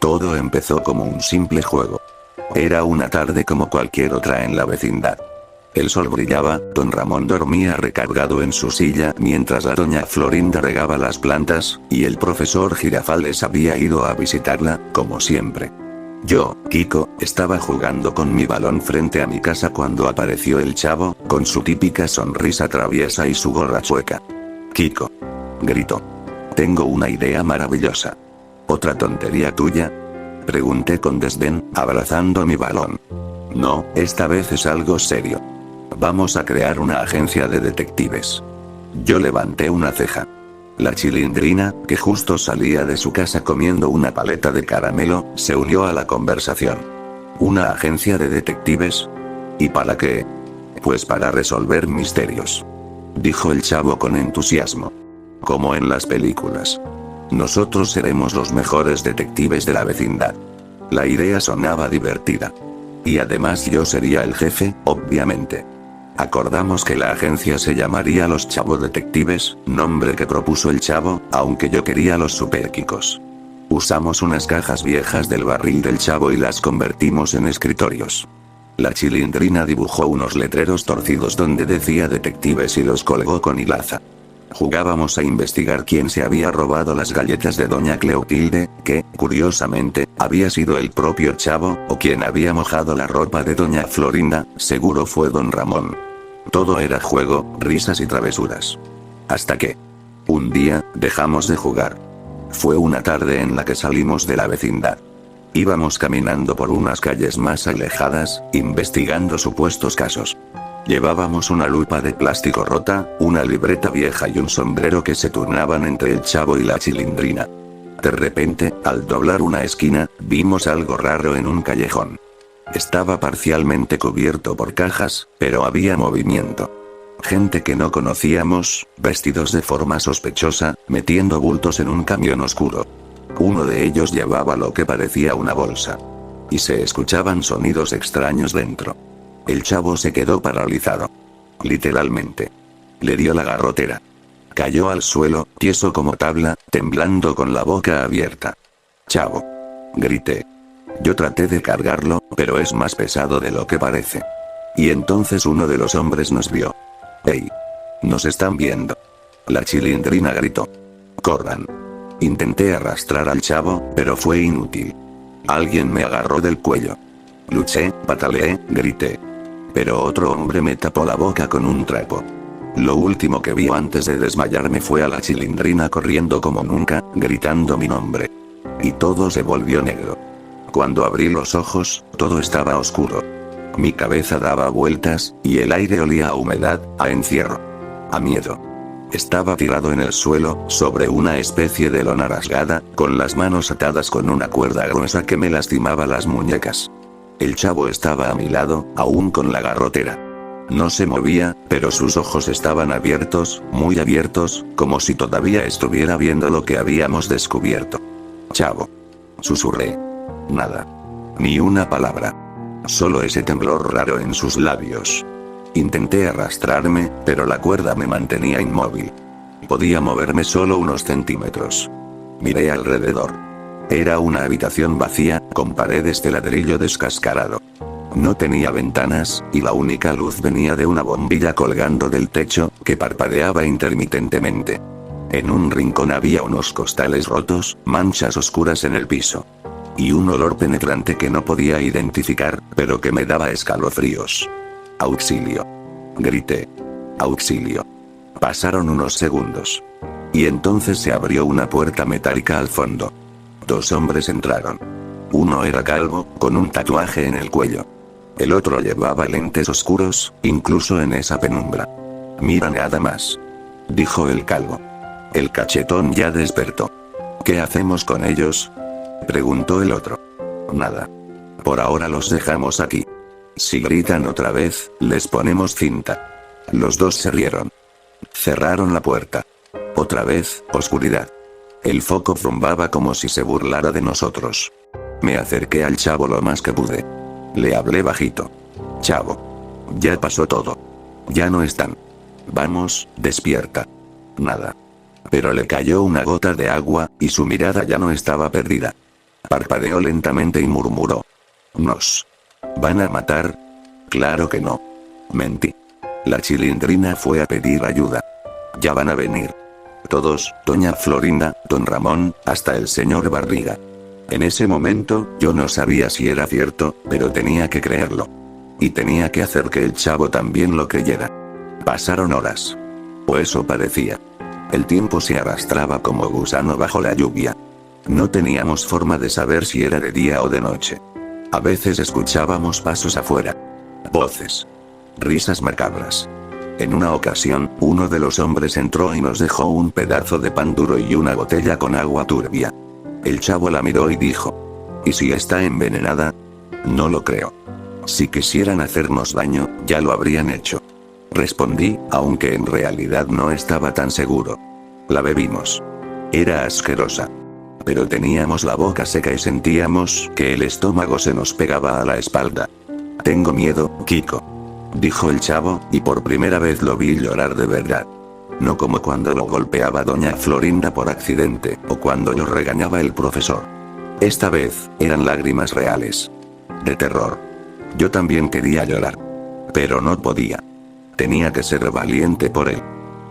Todo empezó como un simple juego. Era una tarde como cualquier otra en la vecindad. El sol brillaba, don Ramón dormía recargado en su silla mientras la doña Florinda regaba las plantas, y el profesor Girafales había ido a visitarla, como siempre. Yo, Kiko, estaba jugando con mi balón frente a mi casa cuando apareció el chavo, con su típica sonrisa traviesa y su gorra chueca. «Kiko», gritó. «Tengo una idea maravillosa». «¿Otra tontería tuya?», pregunté con desdén, abrazando mi balón. «No, esta vez es algo serio. Vamos a crear una agencia de detectives». Yo levanté una ceja. La Chilindrina, que justo salía de su casa comiendo una paleta de caramelo, se unió a la conversación. ¿Una agencia de detectives? ¿Y para qué? Pues para resolver misterios, dijo el chavo con entusiasmo. Como en las películas. Nosotros seremos los mejores detectives de la vecindad. La idea sonaba divertida. Y además yo sería el jefe, obviamente. Acordamos que la agencia se llamaría Los Chavo Detectives, nombre que propuso el chavo, aunque yo quería los Superkikos. Usamos unas cajas viejas del barril del chavo y las convertimos en escritorios. La Chilindrina dibujó unos letreros torcidos donde decía detectives y los colgó con hilaza. Jugábamos a investigar quién se había robado las galletas de doña Cleotilde, que, curiosamente, había sido el propio chavo, o quien había mojado la ropa de doña Florinda, seguro fue don Ramón. Todo era juego, risas y travesuras. Hasta que, un día, dejamos de jugar. Fue una tarde en la que salimos de la vecindad. Íbamos caminando por unas calles más alejadas, investigando supuestos casos. Llevábamos una lupa de plástico rota, una libreta vieja y un sombrero que se turnaban entre el chavo y la Chilindrina. De repente, al doblar una esquina, vimos algo raro en un callejón. Estaba parcialmente cubierto por cajas, pero había movimiento. Gente que no conocíamos, vestidos de forma sospechosa, metiendo bultos en un camión oscuro. Uno de ellos llevaba lo que parecía una bolsa. Y se escuchaban sonidos extraños dentro. El chavo se quedó paralizado. Literalmente. Le dio la garrotera. Cayó al suelo, tieso como tabla, temblando con la boca abierta. «Chavo», grité. Yo traté de cargarlo, pero es más pesado de lo que parece. Y entonces uno de los hombres nos vio. «¡Ey! Nos están viendo». La Chilindrina gritó. «¡Corran!». Intenté arrastrar al chavo, pero fue inútil. Alguien me agarró del cuello. Luché, pataleé, grité. Pero otro hombre me tapó la boca con un trapo. Lo último que vi antes de desmayarme fue a la Chilindrina corriendo como nunca, gritando mi nombre. Y todo se volvió negro. Cuando abrí los ojos, todo estaba oscuro. Mi cabeza daba vueltas, y el aire olía a humedad, a encierro. A miedo. Estaba tirado en el suelo, sobre una especie de lona rasgada, con las manos atadas con una cuerda gruesa que me lastimaba las muñecas. El chavo estaba a mi lado, aún con la garrotera. No se movía, pero sus ojos estaban abiertos, muy abiertos, como si todavía estuviera viendo lo que habíamos descubierto. «Chavo», susurré. Nada. Ni una palabra. Solo ese temblor raro en sus labios. Intenté arrastrarme, pero la cuerda me mantenía inmóvil. Podía moverme solo unos centímetros. Miré alrededor. Era una habitación vacía, con paredes de ladrillo descascarado. No tenía ventanas, y la única luz venía de una bombilla colgando del techo, que parpadeaba intermitentemente. En un rincón había unos costales rotos, manchas oscuras en el piso. Y un olor penetrante que no podía identificar, pero que me daba escalofríos. «¡Auxilio!», grité. «¡Auxilio!». Pasaron unos segundos. Y entonces se abrió una puerta metálica al fondo. 2 hombres entraron. Uno era calvo, con un tatuaje en el cuello. El otro llevaba lentes oscuros, incluso en esa penumbra. «Mira nada más», dijo el calvo. El cachetón ya despertó. «¿Qué hacemos con ellos?», preguntó el otro. «Nada. Por ahora los dejamos aquí. Si gritan otra vez, les ponemos cinta». Los dos se rieron. Cerraron la puerta. Otra vez, oscuridad. El foco zumbaba como si se burlara de nosotros. Me acerqué al chavo lo más que pude. Le hablé bajito. «Chavo. Ya pasó todo. Ya no están. Vamos, despierta». Nada. Pero le cayó una gota de agua, y su mirada ya no estaba perdida. Parpadeó lentamente y murmuró. ¿Nos van a matar? Claro que no. Mentí. La Chilindrina fue a pedir ayuda. Ya van a venir. Todos, doña Florinda, don Ramón, hasta el señor Barriga. En ese momento, yo no sabía si era cierto, pero tenía que creerlo. Y tenía que hacer que el chavo también lo creyera. Pasaron horas. O eso parecía. El tiempo se arrastraba como gusano bajo la lluvia. No teníamos forma de saber si era de día o de noche. A veces escuchábamos pasos afuera. Voces. Risas macabras. En una ocasión, uno de los hombres entró y nos dejó un pedazo de pan duro y una botella con agua turbia. El chavo la miró y dijo: ¿y si está envenenada? No lo creo. Si quisieran hacernos daño, ya lo habrían hecho. Respondí, aunque en realidad no estaba tan seguro. La bebimos. Era asquerosa. Pero teníamos la boca seca y sentíamos que el estómago se nos pegaba a la espalda. Tengo miedo, Kiko, dijo el chavo, y por primera vez lo vi llorar de verdad. No como cuando lo golpeaba doña Florinda por accidente, o cuando lo regañaba el profesor. Esta vez, eran lágrimas reales. De terror. Yo también quería llorar. Pero no podía. Tenía que ser valiente por él.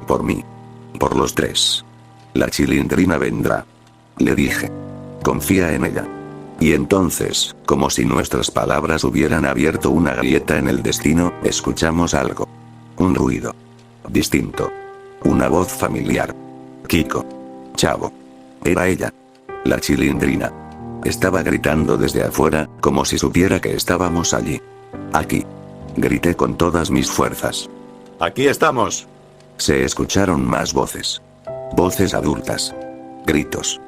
Por mí. Por los tres. La Chilindrina vendrá. Le dije. Confía en ella. Y entonces, como si nuestras palabras hubieran abierto una grieta en el destino, escuchamos algo. Un ruido. Distinto. Una voz familiar. Kiko. Chavo. Era ella. La Chilindrina. Estaba gritando desde afuera, como si supiera que estábamos allí. Aquí. Grité con todas mis fuerzas. ¡Aquí estamos! Se escucharon más voces. Voces adultas. Gritos.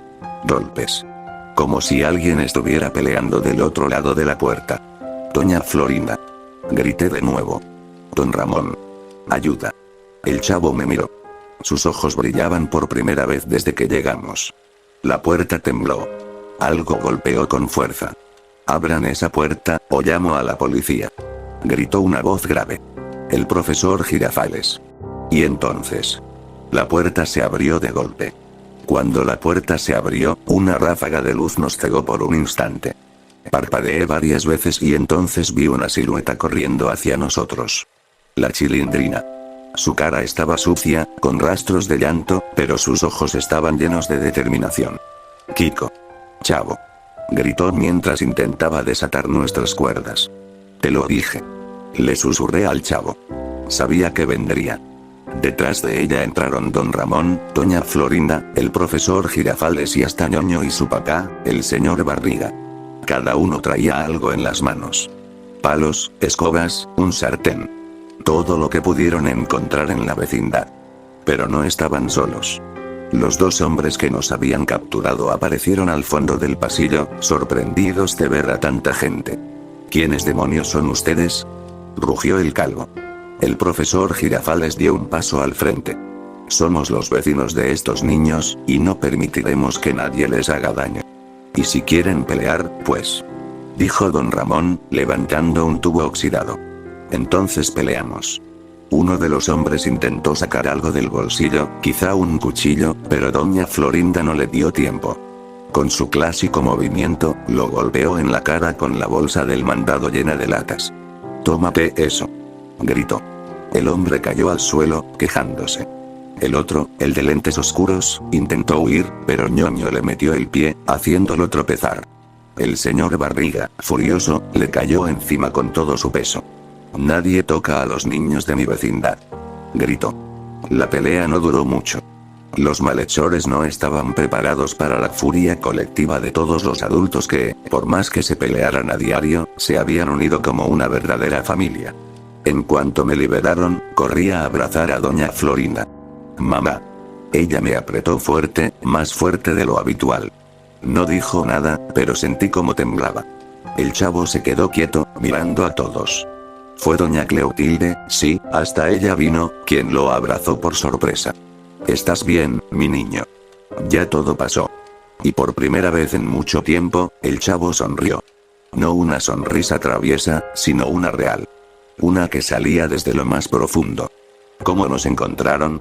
Golpes. Como si alguien estuviera peleando del otro lado de la puerta. Doña Florinda. Grité de nuevo. Don Ramón. Ayuda. El chavo me miró. Sus ojos brillaban por primera vez desde que llegamos. La puerta tembló. Algo golpeó con fuerza. Abran esa puerta, o llamo a la policía. Gritó una voz grave. El profesor Girafales. Y entonces. La puerta se abrió de golpe. Cuando la puerta se abrió, una ráfaga de luz nos cegó por un instante. Parpadeé varias veces y entonces vi una silueta corriendo hacia nosotros. La Chilindrina. Su cara estaba sucia, con rastros de llanto, pero sus ojos estaban llenos de determinación. Kiko. Chavo. Gritó mientras intentaba desatar nuestras cuerdas. Te lo dije. Le susurré al chavo. Sabía que vendría. Detrás de ella entraron don Ramón, doña Florinda, el profesor Girafales y hasta ñoño y su papá, el señor Barriga. Cada uno traía algo en las manos. Palos, escobas, un sartén. Todo lo que pudieron encontrar en la vecindad. Pero no estaban solos. Los dos hombres que nos habían capturado aparecieron al fondo del pasillo, sorprendidos de ver a tanta gente. ¿Quiénes demonios son ustedes?, rugió el calvo. El profesor Girafales dio un paso al frente. Somos los vecinos de estos niños, y no permitiremos que nadie les haga daño. Y si quieren pelear, pues, dijo don Ramón, levantando un tubo oxidado. Entonces peleamos. Uno de los hombres intentó sacar algo del bolsillo, quizá un cuchillo, pero doña Florinda no le dio tiempo. Con su clásico movimiento, lo golpeó en la cara con la bolsa del mandado llena de latas. «Tómate eso», gritó. El hombre cayó al suelo, quejándose. El otro, el de lentes oscuros, intentó huir, pero ñoño le metió el pie, haciéndolo tropezar. El señor Barriga, furioso, le cayó encima con todo su peso. «Nadie toca a los niños de mi vecindad», gritó. La pelea no duró mucho. Los malhechores no estaban preparados para la furia colectiva de todos los adultos que, por más que se pelearan a diario, se habían unido como una verdadera familia. En cuanto me liberaron, corrí a abrazar a doña Florinda. «Mamá». Ella me apretó fuerte, más fuerte de lo habitual. No dijo nada, pero sentí como temblaba. El chavo se quedó quieto, mirando a todos. Fue doña Cleotilde, sí, hasta ella vino, quien lo abrazó por sorpresa. «¿Estás bien, mi niño?». Ya todo pasó. Y por primera vez en mucho tiempo, el chavo sonrió. No una sonrisa traviesa, sino una real. Una que salía desde lo más profundo. «¿Cómo nos encontraron?»,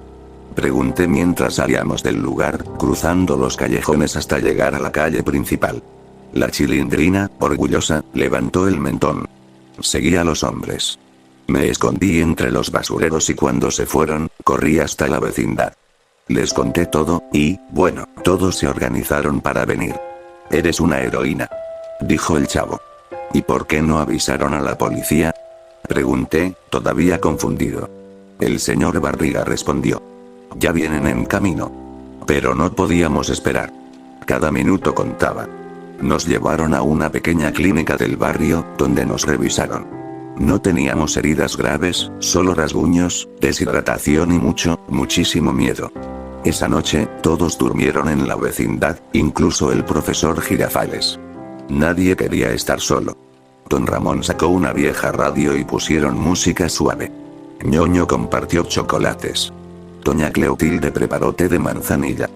pregunté mientras salíamos del lugar, cruzando los callejones hasta llegar a la calle principal. La Chilindrina, orgullosa, levantó el mentón. Seguí a los hombres. Me escondí entre los basureros y cuando se fueron, corrí hasta la vecindad. Les conté todo, y, bueno, todos se organizaron para venir. Eres una heroína, dijo el chavo. ¿Y por qué no avisaron a la policía? Pregunté, todavía confundido. El señor Barriga respondió. Ya vienen en camino. Pero no podíamos esperar. Cada minuto contaba. Nos llevaron a una pequeña clínica del barrio, donde nos revisaron. No teníamos heridas graves, solo rasguños, deshidratación y muchísimo miedo. Esa noche, todos durmieron en la vecindad, incluso el profesor Girafales. Nadie quería estar solo. Don Ramón sacó una vieja radio y pusieron música suave. Ñoño compartió chocolates. Doña Cleotilde preparó té de manzanilla.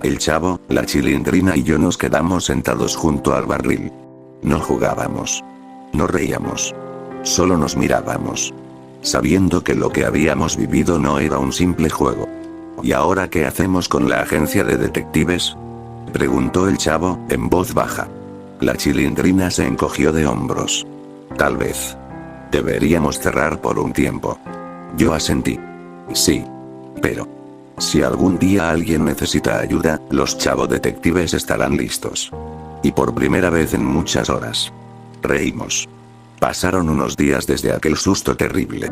El chavo, la Chilindrina y yo nos quedamos sentados junto al barril. No jugábamos. No reíamos. Solo nos mirábamos. Sabiendo que lo que habíamos vivido no era un simple juego. ¿Y ahora qué hacemos con la agencia de detectives? Preguntó el chavo, en voz baja. La Chilindrina se encogió de hombros. Tal vez. Deberíamos cerrar por un tiempo. Yo asentí. Sí. Pero. Si algún día alguien necesita ayuda, los chavodetectives estarán listos. Y por primera vez en muchas horas. Reímos. Pasaron unos días desde aquel susto terrible.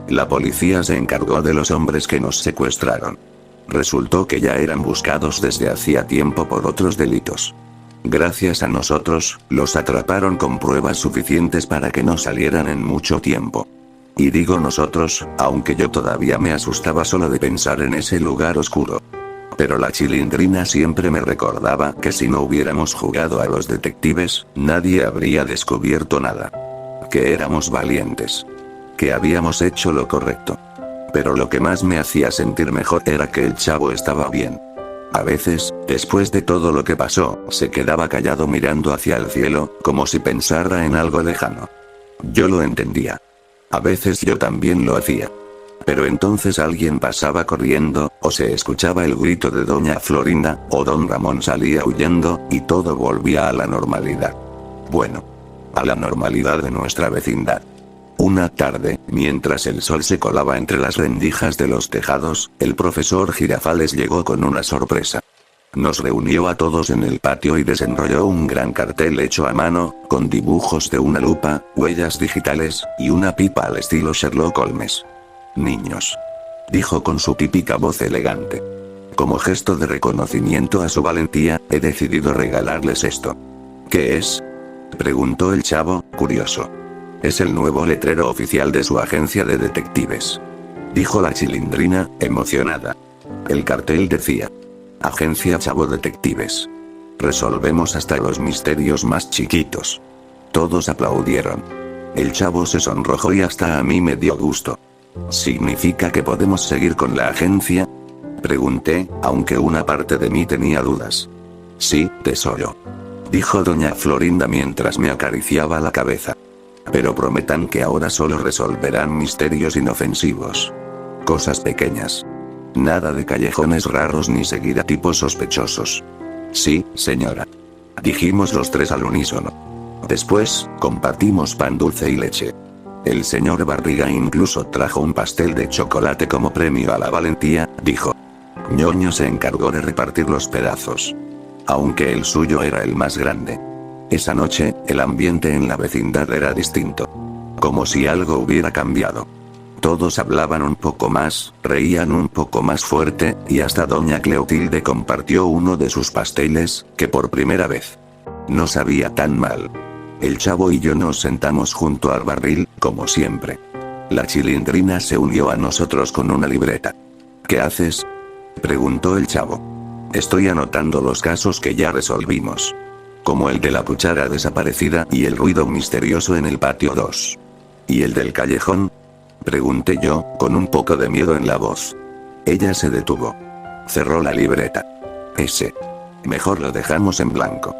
La policía se encargó de los hombres que nos secuestraron. Resultó que ya eran buscados desde hacía tiempo por otros delitos. Gracias a nosotros, los atraparon con pruebas suficientes para que no salieran en mucho tiempo. Y digo nosotros, aunque yo todavía me asustaba solo de pensar en ese lugar oscuro. Pero la Chilindrina siempre me recordaba que si no hubiéramos jugado a los detectives, nadie habría descubierto nada. Que éramos valientes. Que habíamos hecho lo correcto. Pero lo que más me hacía sentir mejor era que el chavo estaba bien. A veces, después de todo lo que pasó, se quedaba callado mirando hacia el cielo, como si pensara en algo lejano. Yo lo entendía. A veces yo también lo hacía. Pero entonces alguien pasaba corriendo, o se escuchaba el grito de doña Florinda, o don Ramón salía huyendo, y todo volvía a la normalidad. Bueno. A la normalidad de nuestra vecindad. Una tarde, mientras el sol se colaba entre las rendijas de los tejados, el profesor Girafales llegó con una sorpresa. Nos reunió a todos en el patio y desenrolló un gran cartel hecho a mano, con dibujos de una lupa, huellas digitales, y una pipa al estilo Sherlock Holmes. Niños. Dijo con su típica voz elegante. Como gesto de reconocimiento a su valentía, he decidido regalarles esto. ¿Qué es? Preguntó el chavo, curioso. Es el nuevo letrero oficial de su agencia de detectives. Dijo la Chilindrina, emocionada. El cartel decía. Agencia Chavo Detectives. Resolvemos hasta los misterios más chiquitos. Todos aplaudieron. El chavo se sonrojó y hasta a mí me dio gusto. ¿Significa que podemos seguir con la agencia? Pregunté, aunque una parte de mí tenía dudas. Sí, tesoro. Dijo doña Florinda mientras me acariciaba la cabeza. Pero prometan que ahora solo resolverán misterios inofensivos. Cosas pequeñas. Nada de callejones raros ni seguir a tipos sospechosos. Sí, señora. Dijimos los tres al unísono. Después, compartimos pan dulce y leche. El señor Barriga incluso trajo un pastel de chocolate como premio a la valentía, dijo. Ñoño se encargó de repartir los pedazos. Aunque el suyo era el más grande. Esa noche, el ambiente en la vecindad era distinto. Como si algo hubiera cambiado. Todos hablaban un poco más, reían un poco más fuerte, y hasta doña Cleotilde compartió uno de sus pasteles, que por primera vez. No sabía tan mal. El chavo y yo nos sentamos junto al barril, como siempre. La Chilindrina se unió a nosotros con una libreta. ¿Qué haces? Preguntó el chavo. Estoy anotando los casos que ya resolvimos. Como el de la cuchara desaparecida y el ruido misterioso en el patio 2. ¿Y el del callejón? Pregunté yo, con un poco de miedo en la voz. Ella se detuvo. Cerró la libreta. Ese. Mejor lo dejamos en blanco.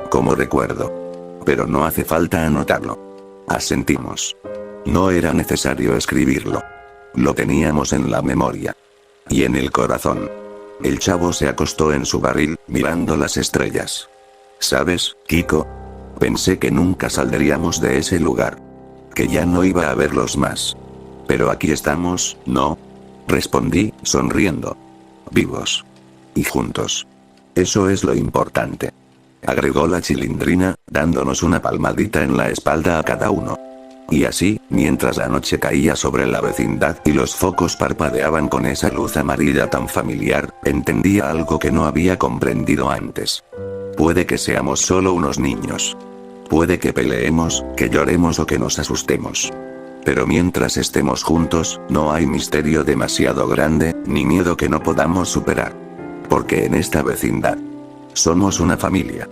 Como recuerdo. Pero no hace falta anotarlo. Asentimos. No era necesario escribirlo. Lo teníamos en la memoria. Y en el corazón. El chavo se acostó en su barril, mirando las estrellas. ¿Sabes, Kiko? Pensé que nunca saldríamos de ese lugar. Que ya no iba a verlos más. Pero aquí estamos, ¿no? Respondí, sonriendo. Vivos. Y juntos. Eso es lo importante. Agregó la Chilindrina, dándonos una palmadita en la espalda a cada uno. Y así, mientras la noche caía sobre la vecindad y los focos parpadeaban con esa luz amarilla tan familiar, entendía algo que no había comprendido antes. Puede que seamos solo unos niños. Puede que peleemos, que lloremos o que nos asustemos. Pero mientras estemos juntos, no hay misterio demasiado grande, ni miedo que no podamos superar. Porque en esta vecindad, somos una familia.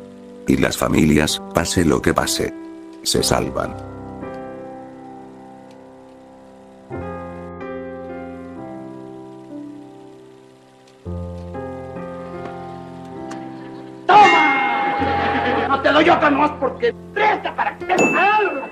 Y las familias, pase lo que pase, se salvan. ¡Toma! No te doy otra más porque presta para que te salga.